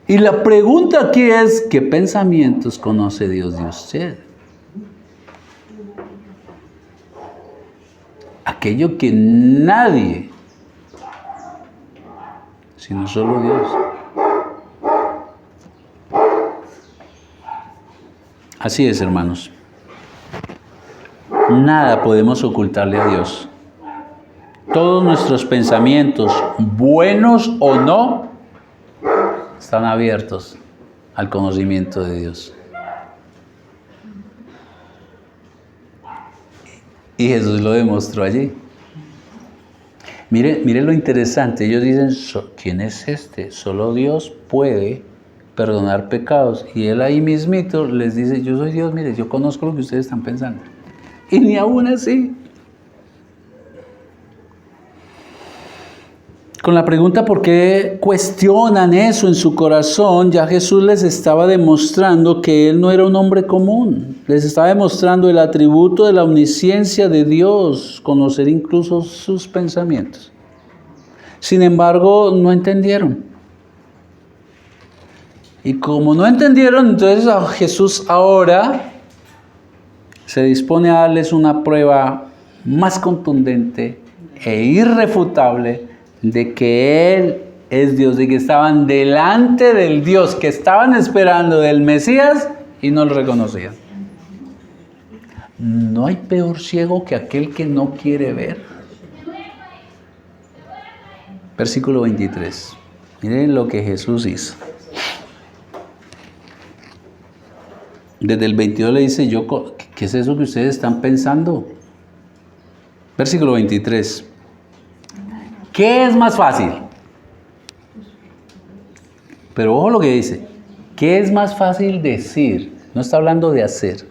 Y la pregunta aquí es: ¿qué pensamientos conoce Dios de usted? Aquello que nadie, sino solo Dios. Así es, hermanos. Nada podemos ocultarle a Dios. Todos nuestros pensamientos, buenos o no, están abiertos al conocimiento de Dios. Y Jesús lo demostró allí. Mire lo interesante. Ellos dicen: ¿quién es este? Solo Dios puede perdonar pecados. Y Él ahí mismito les dice: yo soy Dios, mire, yo conozco lo que ustedes están pensando. Y ni aún así. Con la pregunta ¿por qué cuestionan eso en su corazón? Ya Jesús les estaba demostrando que Él no era un hombre común. Les estaba demostrando el atributo de la omnisciencia de Dios, conocer incluso sus pensamientos. Sin embargo, no entendieron. Y como no entendieron, entonces Jesús ahora se dispone a darles una prueba más contundente e irrefutable de que Él es Dios, de que estaban delante del Dios que estaban esperando, del Mesías, y no lo reconocían. No hay peor ciego que aquel que no quiere ver. Versículo 23. Miren lo que Jesús hizo. Desde el 22 le dice: ¿qué es eso que ustedes están pensando? Versículo 23. ¿Qué es más fácil? Pero ojo lo que dice. ¿Qué es más fácil decir? No está hablando de hacer.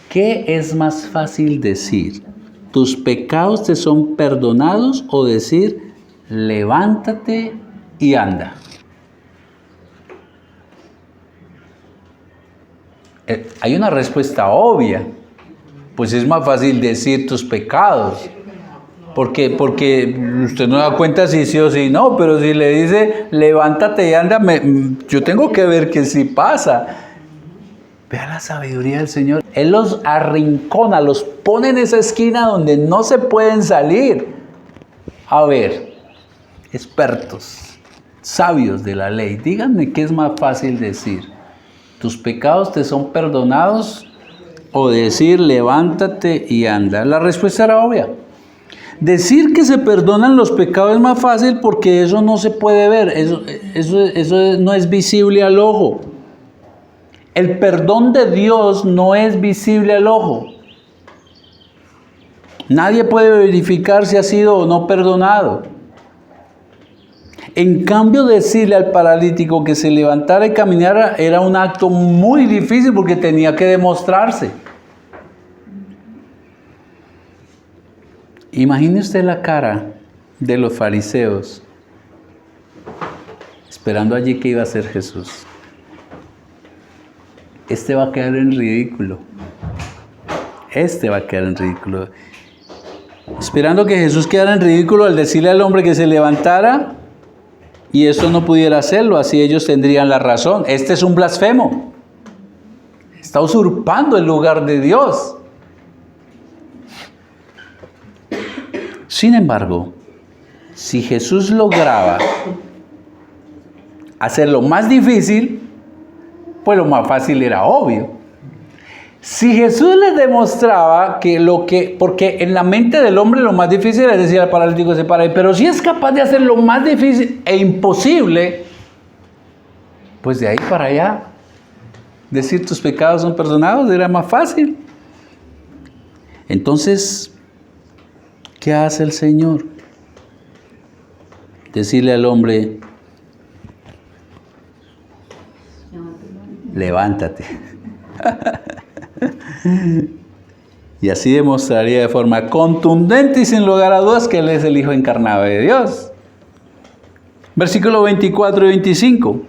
¿Qué es más fácil decir? ¿Tus pecados te son perdonados? O decir: levántate y anda. Hay una respuesta obvia. Pues es más fácil decir tus pecados. Porque usted no da cuenta si sí o si no, pero si le dice levántate y anda, yo tengo que ver que sí pasa. Vea la sabiduría del Señor. Él los arrincona, los pone en esa esquina donde no se pueden salir. A ver, expertos, sabios de la ley, díganme qué es más fácil decir. ¿Tus pecados te son perdonados? O decir, levántate y anda. La respuesta era obvia. Decir que se perdonan los pecados es más fácil porque eso no se puede ver. Eso no es visible al ojo. El perdón de Dios no es visible al ojo. Nadie puede verificar si ha sido o no perdonado. En cambio, decirle al paralítico que se levantara y caminara era un acto muy difícil porque tenía que demostrarse. Imagine usted la cara de los fariseos esperando allí que iba a ser Jesús. Este va a quedar en ridículo. Este va a quedar en ridículo. Esperando que Jesús quedara en ridículo al decirle al hombre que se levantara y eso no pudiera hacerlo, así ellos tendrían la razón. Este es un blasfemo. Está usurpando el lugar de Dios. Sin embargo, si Jesús lograba hacer lo más difícil, pues lo más fácil era obvio. Si Jesús les demostraba porque en la mente del hombre lo más difícil es decir al paralítico se para, pero si es capaz de hacer lo más difícil e imposible, pues de ahí para allá, decir tus pecados son perdonados era más fácil. Entonces, ¿qué hace el Señor? Decirle al hombre, levántate. Y así demostraría de forma contundente y sin lugar a dudas que Él es el Hijo encarnado de Dios. Versículos 24 y 25.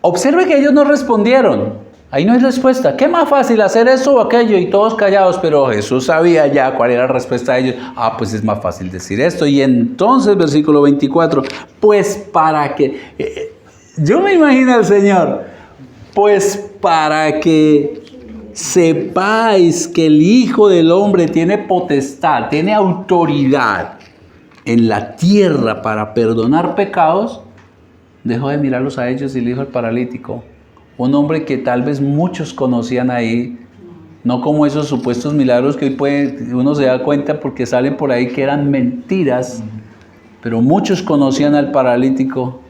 Observe que ellos no respondieron. Ahí no hay respuesta. ¿Qué más fácil, hacer eso o aquello? Y todos callados, pero Jesús sabía ya cuál era la respuesta de ellos. Pues es más fácil decir esto. Y entonces, versículo 24, pues para que... yo me imagino al Señor, pues para que sepáis que el Hijo del Hombre tiene potestad, tiene autoridad en la tierra para perdonar pecados, dejó de mirarlos a ellos y le dijo al paralítico, un hombre que tal vez muchos conocían ahí, no como esos supuestos milagros que hoy uno se da cuenta porque salen por ahí que eran mentiras, pero muchos conocían al paralítico.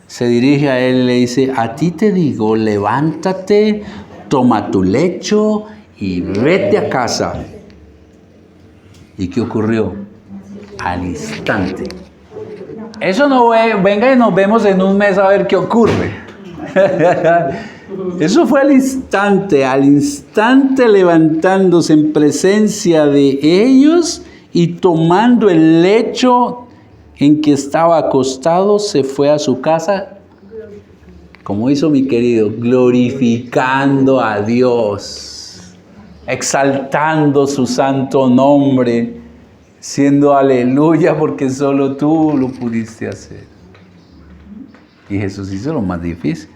Se dirige a él y le dice, a ti te digo, levántate, toma tu lecho y vete a casa. ¿Y qué ocurrió? Al instante. Eso no venga y nos vemos en un mes a ver qué ocurre. Eso fue al instante levantándose en presencia de ellos y tomando el lecho en que estaba acostado, se fue a su casa, como hizo mi querido, glorificando a Dios, exaltando su santo nombre, siendo aleluya porque solo tú lo pudiste hacer. Y Jesús hizo lo más difícil.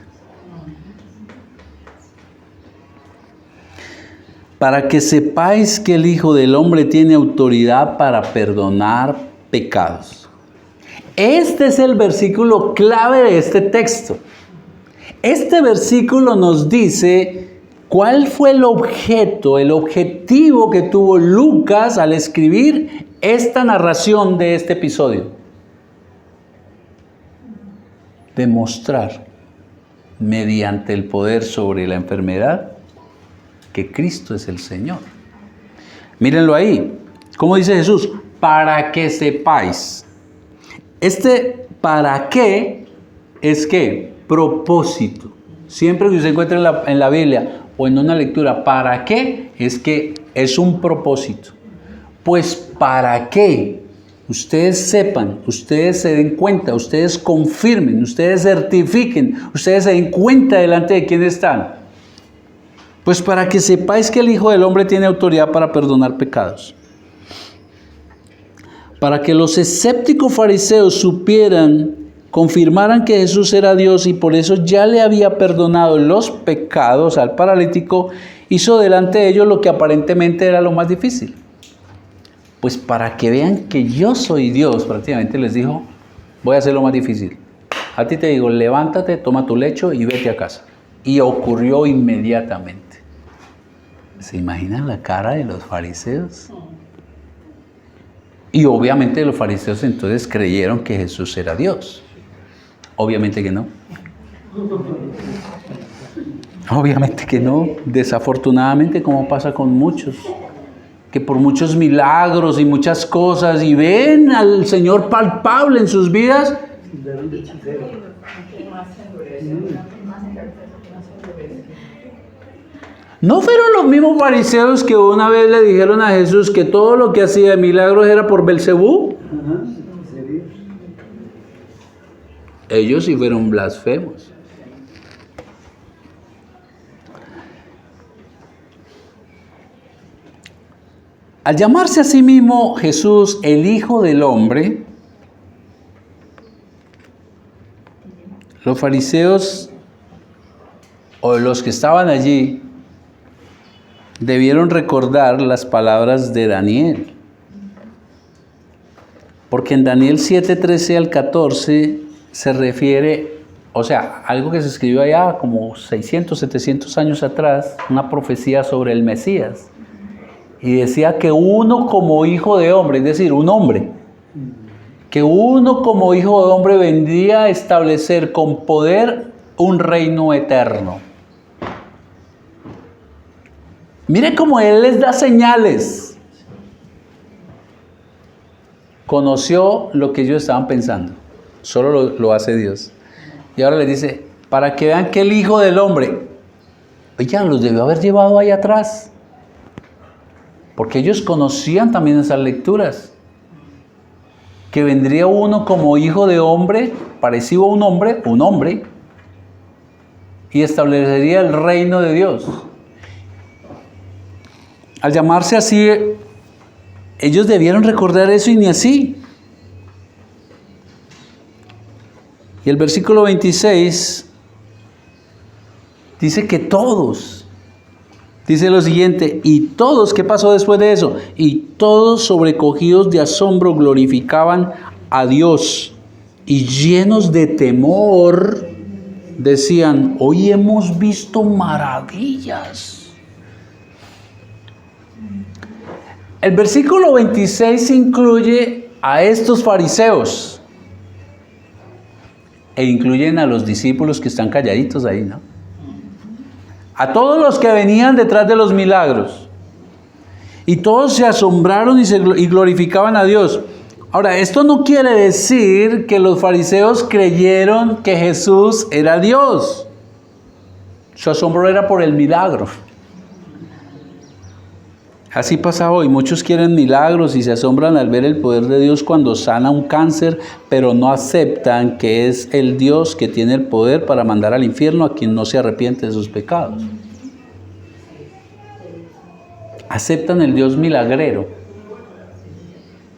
Para que sepáis que el Hijo del Hombre tiene autoridad para perdonar pecados. Este es el versículo clave de este texto. Este versículo nos dice cuál fue el objetivo que tuvo Lucas al escribir esta narración de este episodio. Demostrar, mediante el poder sobre la enfermedad, que Cristo es el Señor. Mírenlo ahí. ¿Cómo dice Jesús? Para que sepáis. ¿Para qué? Es que propósito. Siempre que usted encuentre en la Biblia o en una lectura, ¿para qué? Es que es un propósito. Pues para qué ustedes sepan, ustedes se den cuenta, ustedes confirmen, ustedes certifiquen, ustedes se den cuenta delante de quién están. Pues para que sepáis que el Hijo del Hombre tiene autoridad para perdonar pecados. Para que los escépticos fariseos supieran confirmaran que Jesús era Dios y por eso ya le había perdonado los pecados al paralítico, hizo delante de ellos lo que aparentemente era lo más difícil. Pues para que vean que yo soy Dios, prácticamente les dijo, voy a hacer lo más difícil. A ti te digo, levántate, toma tu lecho y vete a casa. Y ocurrió inmediatamente. ¿Se imaginan la cara de los fariseos? Y obviamente los fariseos entonces creyeron que Jesús era Dios. Obviamente que no. Obviamente que no. Desafortunadamente, como pasa con muchos, que por muchos milagros y muchas cosas y ven al Señor palpable en sus vidas, ¿no fueron los mismos fariseos que una vez le dijeron a Jesús que todo lo que hacía de milagros era por Belcebú? Ellos sí fueron blasfemos. Al llamarse a sí mismo Jesús el Hijo del Hombre, los fariseos o los que estaban allí debieron recordar las palabras de Daniel. Porque en Daniel 7:13 al 14 se refiere, o sea, algo que se escribió allá como 600, 700 años atrás, una profecía sobre el Mesías. Y decía que uno como hijo de hombre, es decir, un hombre, que uno como hijo de hombre vendría a establecer con poder un reino eterno. Mire cómo Él les da señales. Conoció lo que ellos estaban pensando. Solo lo hace Dios. Y ahora les dice, para que vean que el Hijo del Hombre, oigan, los debió haber llevado ahí atrás. Porque ellos conocían también esas lecturas. Que vendría uno como hijo de hombre, parecido a un hombre, y establecería el reino de Dios. Al llamarse así, ellos debieron recordar eso y ni así. Y el versículo 26 dice que todos, dice lo siguiente, y todos, ¿qué pasó después de eso? Y todos sobrecogidos de asombro glorificaban a Dios y llenos de temor decían, hoy hemos visto maravillas. El versículo 26 incluye a estos fariseos e incluyen a los discípulos que están calladitos ahí, ¿no? A todos los que venían detrás de los milagros. Y todos se asombraron y glorificaban a Dios. Ahora, esto no quiere decir que los fariseos creyeron que Jesús era Dios. Su asombro era por el milagro. Así pasa hoy. Muchos quieren milagros y se asombran al ver el poder de Dios cuando sana un cáncer, pero no aceptan que es el Dios que tiene el poder para mandar al infierno a quien no se arrepiente de sus pecados. Aceptan el Dios milagrero,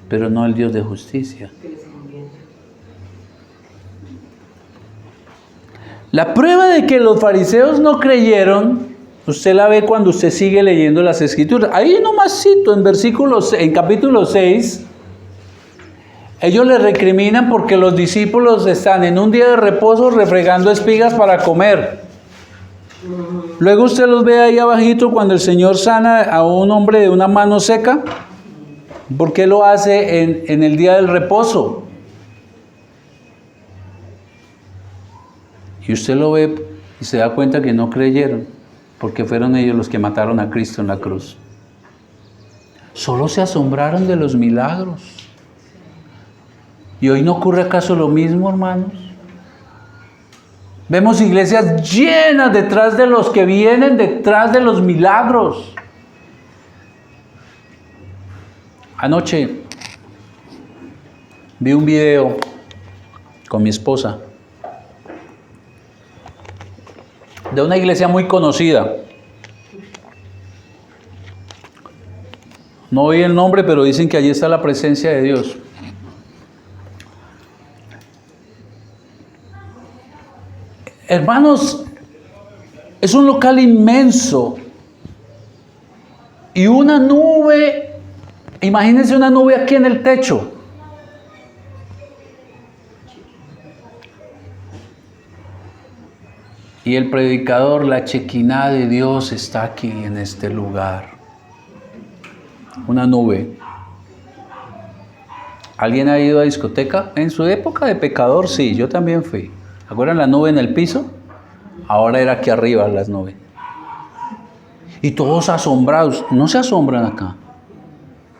pero no el Dios de justicia. La prueba de que los fariseos no creyeron, usted la ve cuando usted sigue leyendo las Escrituras. Ahí nomás cito en capítulo 6, ellos le recriminan porque los discípulos están en un día de reposo refregando espigas para comer. Luego usted los ve ahí abajito cuando el Señor sana a un hombre de una mano seca. ¿Por qué lo hace en el día del reposo? Y usted lo ve y se da cuenta que no creyeron, porque fueron ellos los que mataron a Cristo en la cruz. Solo se asombraron de los milagros. ¿Y hoy no ocurre acaso lo mismo, hermanos? Vemos iglesias llenas detrás de los que vienen detrás de los milagros. Anoche vi un video con mi esposa de una iglesia muy conocida. No oí el nombre, pero dicen que allí está la presencia de Dios. Hermanos, es un local inmenso. Y una nube, imagínense una nube aquí en el techo. Y el predicador, la Chequiná de Dios está aquí en este lugar. Una nube. ¿Alguien ha ido a discoteca? En su época de pecador, sí, yo también fui. ¿Acuerdan la nube en el piso? Ahora era aquí arriba las nubes. Y todos asombrados. No se asombran acá.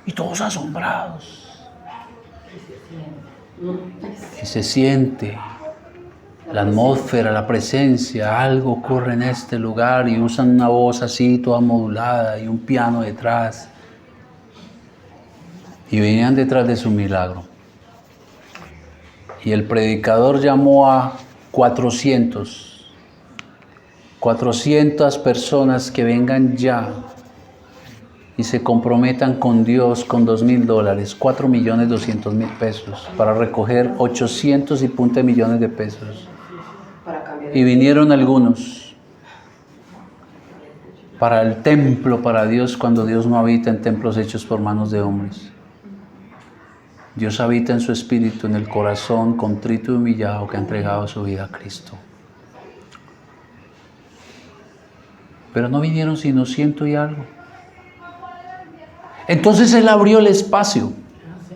Y todos asombrados. Y se siente la atmósfera, la presencia, algo ocurre en este lugar y usan una voz así toda modulada y un piano detrás. Y venían detrás de su milagro. Y el predicador llamó a 400 personas que vengan ya y se comprometan con Dios con $2,000, 4.200.000 pesos, para recoger 800 y punta millones de pesos. Y vinieron algunos para el templo, para Dios, cuando Dios no habita en templos hechos por manos de hombres. Dios habita en su espíritu, en el corazón contrito y humillado que ha entregado su vida a Cristo. Pero no vinieron sino 100 y algo. Entonces Él abrió el espacio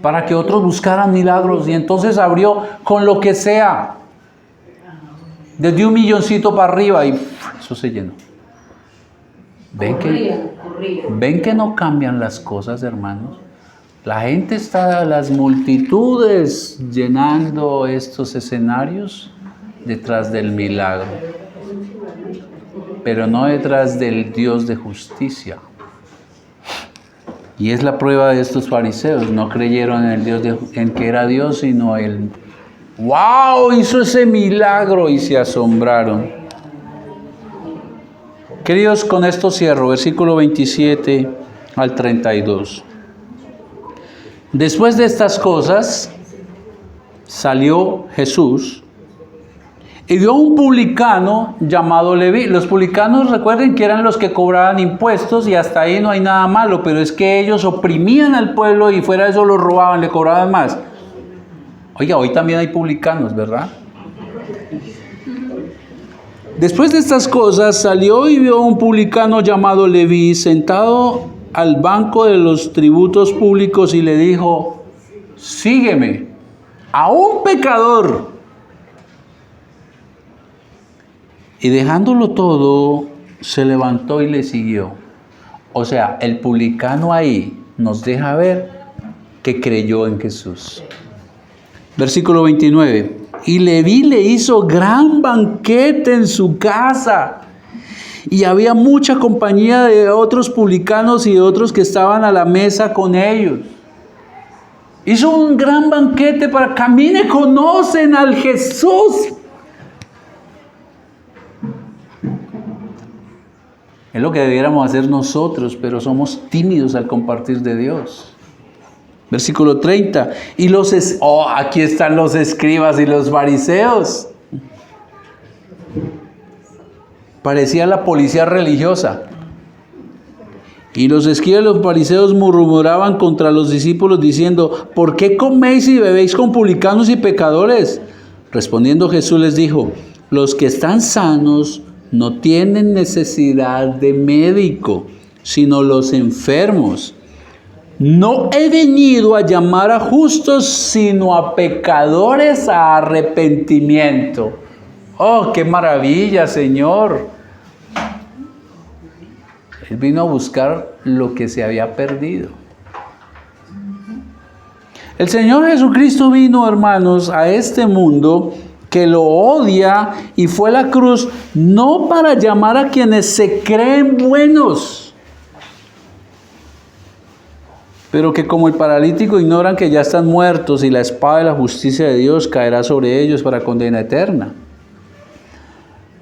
para que otros buscaran milagros, y entonces abrió con lo que sea, desde 1 milloncito para arriba, y eso se llenó. ¿Ven que no cambian las cosas, hermanos? La gente está, las multitudes llenando estos escenarios detrás del milagro, pero no detrás del Dios de justicia. Y es la prueba de estos fariseos. No creyeron en el Dios en que era Dios, sino el ¡wow! Hizo ese milagro, y se asombraron. Queridos, con esto cierro, versículo 27 al 32. Después de estas cosas, salió Jesús y vio a un publicano llamado Leví. Los publicanos, recuerden que eran los que cobraban impuestos, y hasta ahí no hay nada malo, pero es que ellos oprimían al pueblo y fuera de eso los robaban, le cobraban más. Oiga, hoy también hay publicanos, ¿verdad? Después de estas cosas, salió y vio a un publicano llamado Leví sentado al banco de los tributos públicos, y le dijo: sígueme. A un pecador. Y dejándolo todo, se levantó y le siguió. O sea, el publicano ahí nos deja ver que creyó en Jesús. Versículo 29. Y Leví le hizo gran banquete en su casa, y había mucha compañía de otros publicanos y de otros que estaban a la mesa con ellos. Hizo un gran banquete para camine, conocen al Jesús. Es lo que debiéramos hacer nosotros, pero somos tímidos al compartir de Dios. Versículo 30. Y aquí están los escribas y los fariseos. Parecía la policía religiosa. Y los escribas y los fariseos murmuraban contra los discípulos diciendo: ¿por qué coméis y bebéis con publicanos y pecadores? Respondiendo Jesús les dijo: los que están sanos no tienen necesidad de médico, sino los enfermos. No he venido a llamar a justos, sino a pecadores a arrepentimiento. ¡Oh, qué maravilla, Señor! Él vino a buscar lo que se había perdido. El Señor Jesucristo vino, hermanos, a este mundo que lo odia, y fue a la cruz no para llamar a quienes se creen buenos, pero que como el paralítico ignoran que ya están muertos, y la espada de la justicia de Dios caerá sobre ellos para condena eterna.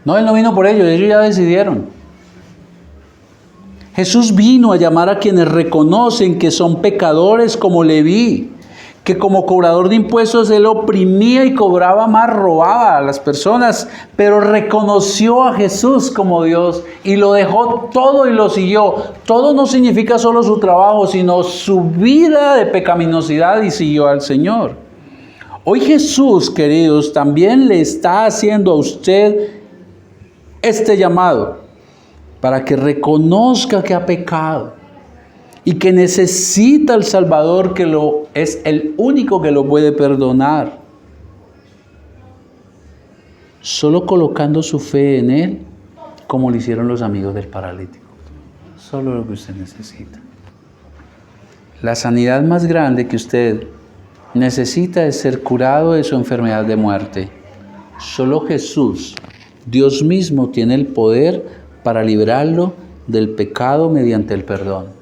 No, Él no vino por ellos ya decidieron. Jesús vino a llamar a quienes reconocen que son pecadores como Leví, que como cobrador de impuestos él oprimía y cobraba más, robaba a las personas, pero reconoció a Jesús como Dios y lo dejó todo y lo siguió. Todo no significa solo su trabajo, sino su vida de pecaminosidad, y siguió al Señor. Hoy Jesús, queridos, también le está haciendo a usted este llamado para que reconozca que ha pecado y que necesita al Salvador, que es el único que lo puede perdonar. Solo colocando su fe en Él, como lo hicieron los amigos del paralítico. Solo lo que usted necesita. La sanidad más grande que usted necesita es ser curado de su enfermedad de muerte. Solo Jesús, Dios mismo, tiene el poder para librarlo del pecado mediante el perdón.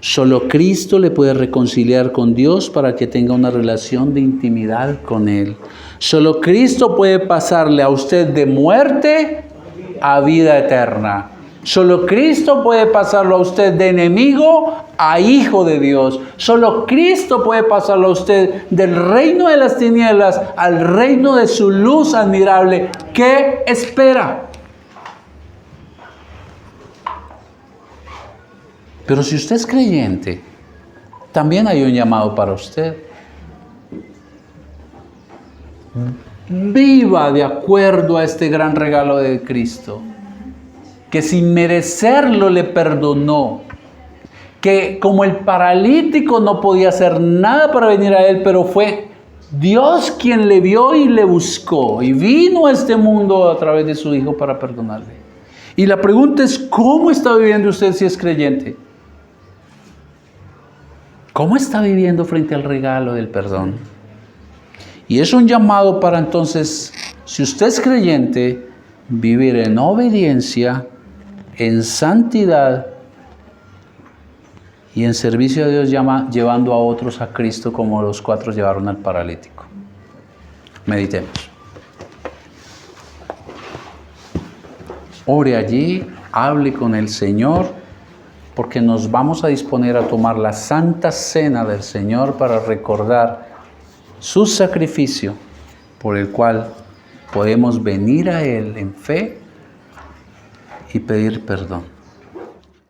Solo Cristo le puede reconciliar con Dios para que tenga una relación de intimidad con Él. Solo Cristo puede pasarle a usted de muerte a vida eterna. Solo Cristo puede pasarlo a usted de enemigo a hijo de Dios. Solo Cristo puede pasarlo a usted del reino de las tinieblas al reino de su luz admirable. ¿Qué espera? Pero si usted es creyente, también hay un llamado para usted. Viva de acuerdo a este gran regalo de Cristo, que sin merecerlo le perdonó, que como el paralítico no podía hacer nada para venir a Él, pero fue Dios quien le vio y le buscó, y vino a este mundo a través de su Hijo para perdonarle. Y la pregunta es, ¿cómo está viviendo usted si es creyente? ¿Cómo está viviendo frente al regalo del perdón? Y es un llamado para entonces, si usted es creyente, vivir en obediencia, en santidad y en servicio a Dios, llevando a otros a Cristo como los 4 llevaron al paralítico. Meditemos. Ore allí, hable con el Señor, porque nos vamos a disponer a tomar la Santa Cena del Señor para recordar su sacrificio, por el cual podemos venir a Él en fe y pedir perdón.